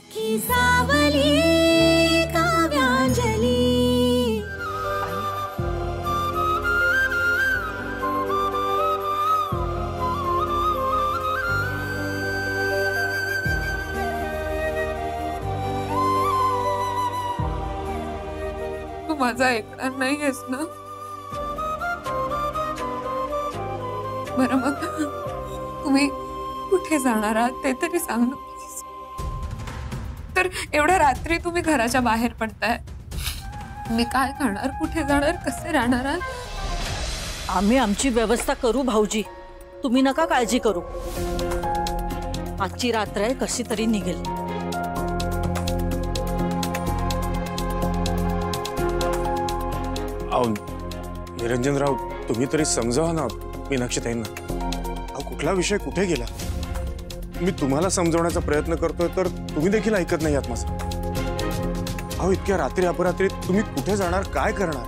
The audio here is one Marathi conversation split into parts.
तू माझा ऐकणार नाहीयेस ना? बरं मग तुम्ही कुठे जाणार आहात ते तरी सांग ना प्लीज. तर एवढ्या रात्री तुम्ही घराच्या बाहेर पडताय, मी काय खाणार, कुठे जाणार, कसे राहणार आहात? आम्ही आमची व्यवस्था करू भाऊजी, तुम्ही नका काळजी करू. आजची रात्र आहे, कशी तरी निघेल. निरंजनराव, तुम्ही तरी समजावा ना मीनाक्षीताईंना. कुठला विषय कुठे गेला? मी तुम्हाला समजवण्याचा प्रयत्न करतोय तर तुम्ही देखील ऐकत नाही आहात माझं. इतक्या रात्री अपरात्री तुम्ही कुठे जाणार, काय करणार?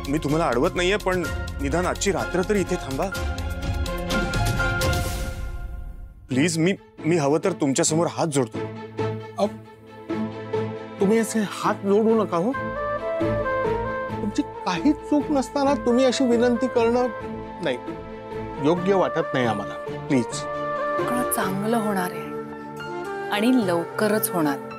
मी तुम्हाला अडवत नाहीये, पण निदान आजची रात्र तरी इथे थांबा प्लीज. मी हवं तर तुमच्या समोर हात जोडतो. तुम्ही असे हात जोडू नका हो. तुमची काहीच चूक नसताना तुम्ही अशी विनंती करणं नाही, योग्य वाटत नाही आम्हाला. प्लीज. सगळं चांगलं होणार आहे आणि लवकरच होणार.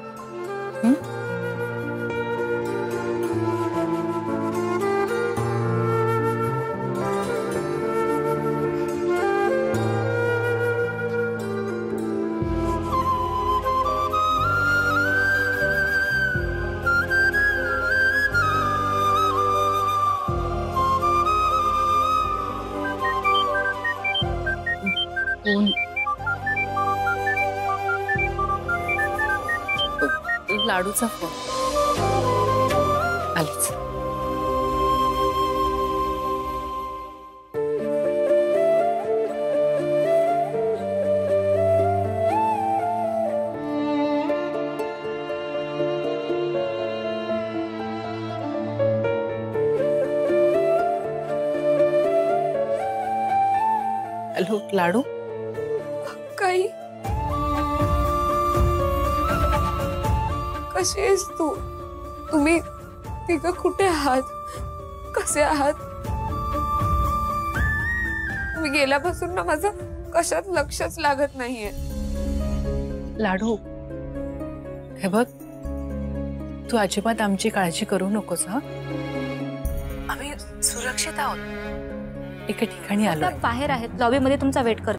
लाडूचा फोन आलीच. हॅलो लाडू. काही कशी आहेस तू? तुम्ही तिघं कुठे आहात, कसे आहात? तुम्ही गेल्यापासून ना माझं कशात लक्षच लागत नाहीये. लाडू हे बघ, तू अजिबात आमची काळजी करू नकोस. आम्ही सुरक्षित आहोत, एका ठिकाणी आलो. बाहेर आहेत, लॉबी मध्ये तुमचा वेट कर.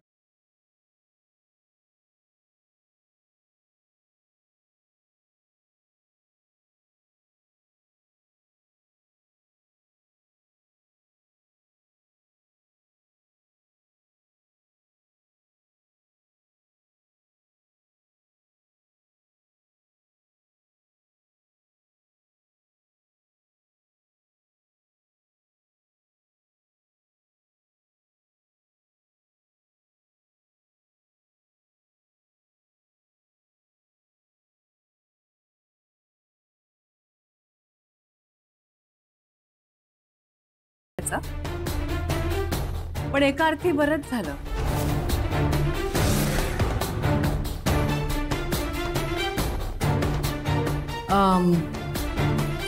पण एका अर्थी बरंच झालं.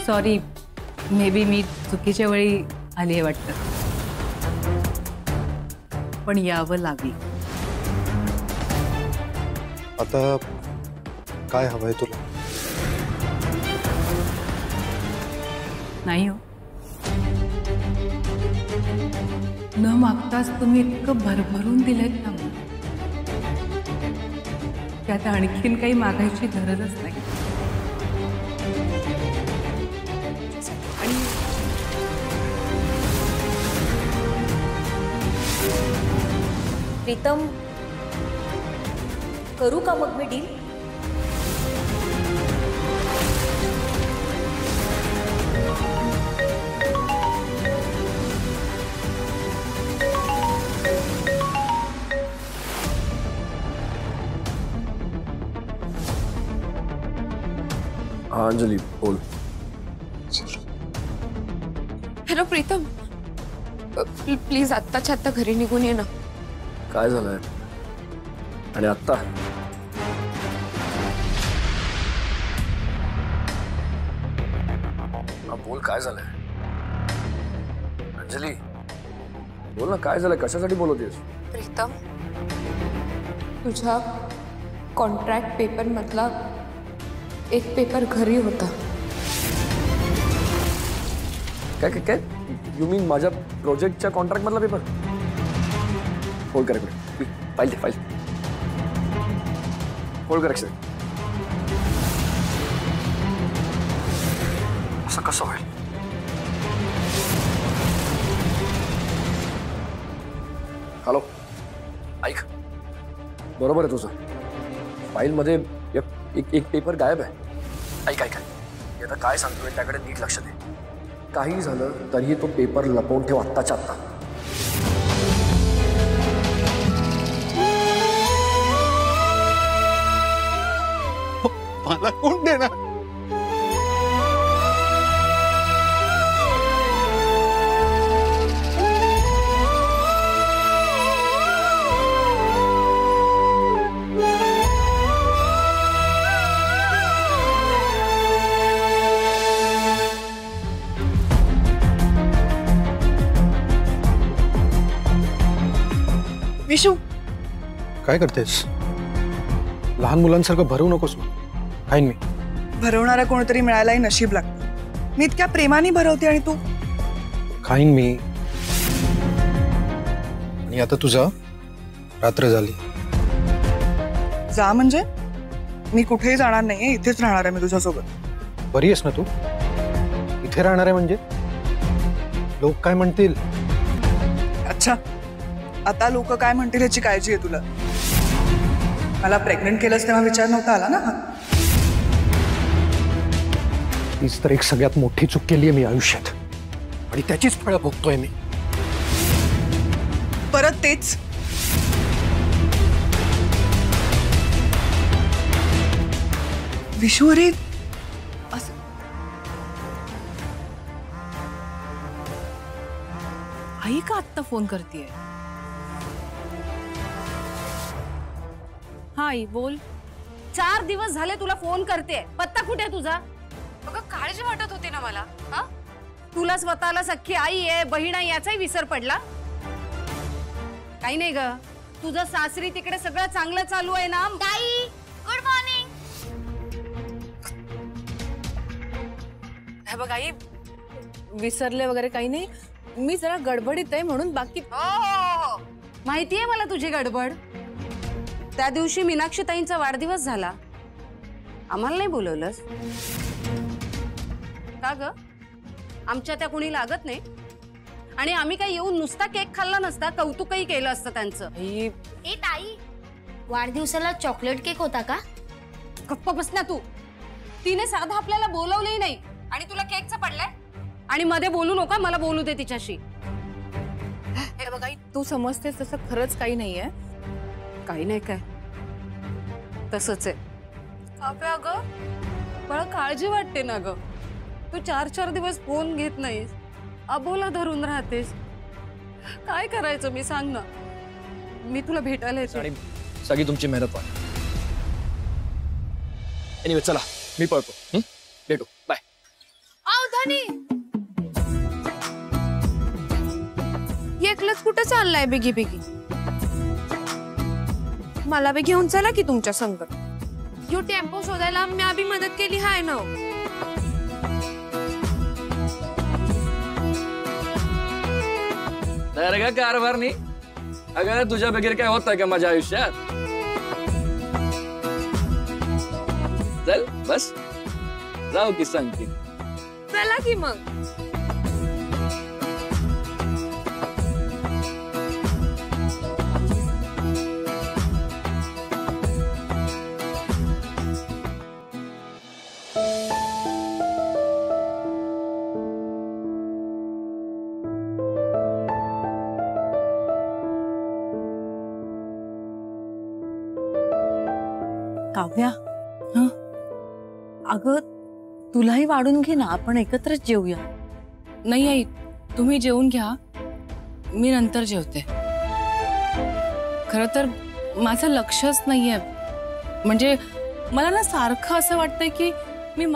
सॉरी, मे बी मी चुकीच्या वेळी आली आहे वाटतं, पण यावं लागली. आता काय हवंय तुला? नाही हो, न मागताच तुम्ही इतकं भरभरून दिलेत ना मला, त्यात आणखीन काही मागायची गरजच नाही. प्रीतम, करू का मग मी डील? अंजलि बोल. हॅलो प्रीतम, प्लीज आत्ताच्या आत्ता घरी निघून ये ना. काय झालंय? आणि आत्ता बोल काय झालंय? अंजली बोल ना, काय झालंय? कशासाठी बोलतेस? प्रीतम, तुझ्या कॉन्ट्रॅक्ट पेपर मधला एक पेपर घरी होता. काय काय काय यू मीन माझ्या प्रोजेक्टच्या कॉन्ट्रॅक्ट मधला पेपर? होल्ड कर इकडे. फाईल दे, फाईल होल्ड कर. असं कसं होईल? हॅलो, ऐक, बरोबर आहे तुझं. फाईलमध्ये एक पेपर गायब आहे. ऐक ऐक, मी आता काय सांगतोय त्याकडे नीट लक्ष दे. काही झालं तरीही तो पेपर लपवून ठेव आत्ताच्या आत्ता. मला कोण देणार? विशू, काय करतेस? लहान मुलांसारखं भरवू नकोस. खाईन मी. भरवणारा कोणतरी मिळायलाही नशीब लागतं. मी इतक्या प्रेमाने भरवते आणि तू. खाईन मी. आणि आता तुझा रात्र झाली. जा म्हणजे? मी कुठेही जाणार नाहीये, इथेच राहणार आहे मी तुझ्यासोबत. बरी आहेस ना तू? इथे राहणार आहे म्हणजे? लोक काय म्हणतील? अच्छा, आता लोक काय म्हणतील याची काळजी आहे तुला. मला प्रेग्नंट केलंस तेव्हा विचार नव्हता आला ना. तीच तर एक सगळ्यात मोठी चूक केली आहे मी आयुष्यात, आणि त्याचीच फळं भोगतोय मी. परत तेच? विशू, अरे आई का आत्ता फोन करतेय? हा आई बोल. 4 दिवस झाले तुला फोन करते, पत्ता कुठे तुझा? अगं काळजी वाटत होती ना मला. हा, तुला स्वतःला सख्खी आई आहे, बहीण आहे याचाही विसर पडला? काही नाही ग, तुझं सासरी तिकडे सगळं चांगलं चालू आहे ना? ताई, गुड मॉर्निंग. हे बघ आई, विसरले वगैरे काही नाही. मी जरा गडबडीत आहे म्हणून. बाकी हो, माहितीये मला तुझी गडबड. त्या दिवशी मीनाक्षी ताईंचा वाढदिवस झाला, आम्हाला नाही बोलवलंस का ग? आमच्या त्या कुणी लागत नाही, आणि आम्ही काही येऊन नुसता केक खाल्ला नसता, कौतुकही केलं असतं त्यांचं. ए ताई, वाढदिवसाला चॉकलेट केक होता का? गप्प बस ना तू. तिने साधं आपल्याला बोलवलंही नाही आणि तुला केकचं पडलंय. आणि मध्ये बोलू नका, मला बोलू दे तिच्याशी. हे बघ आई, तू समजतेस तसं खरंच काही नाहीये. काही नाही काय, तसंच आहे. अगं मला काळजी वाटते ना ग. तू 4-4 दिवस फोन घेत नाहीस, अबोला धरून राहतेस. काय करायचं मी, सांग ना. मी तुला भेटायला येते. आणि सगळी तुमची मेहनत वाट. एनिवे चला, मी पळतो. भेटू, बाय. एकलंच कुठं चाललाय बिगी बिगी? मला बी घेऊन चला की तुमच्या संग. यो टेम्पो शोधायला मी बी मदत केली हाय ना. तर का कारभार नाही? अगं तुझ्या बगैर काय होतंय का माझ्या आयुष्यात? चल बस, जाऊ की सांगते. चला की मग. काव्या, अगं तुलाही वाढून घे ना, आपण एकत्रच जेवूया. नाही आई, तुम्ही जेवून घ्या, मी नंतर जेवते. खरं तर माझं लक्षच नाहीये. म्हणजे मला ना सारखं असं वाटतंय की मी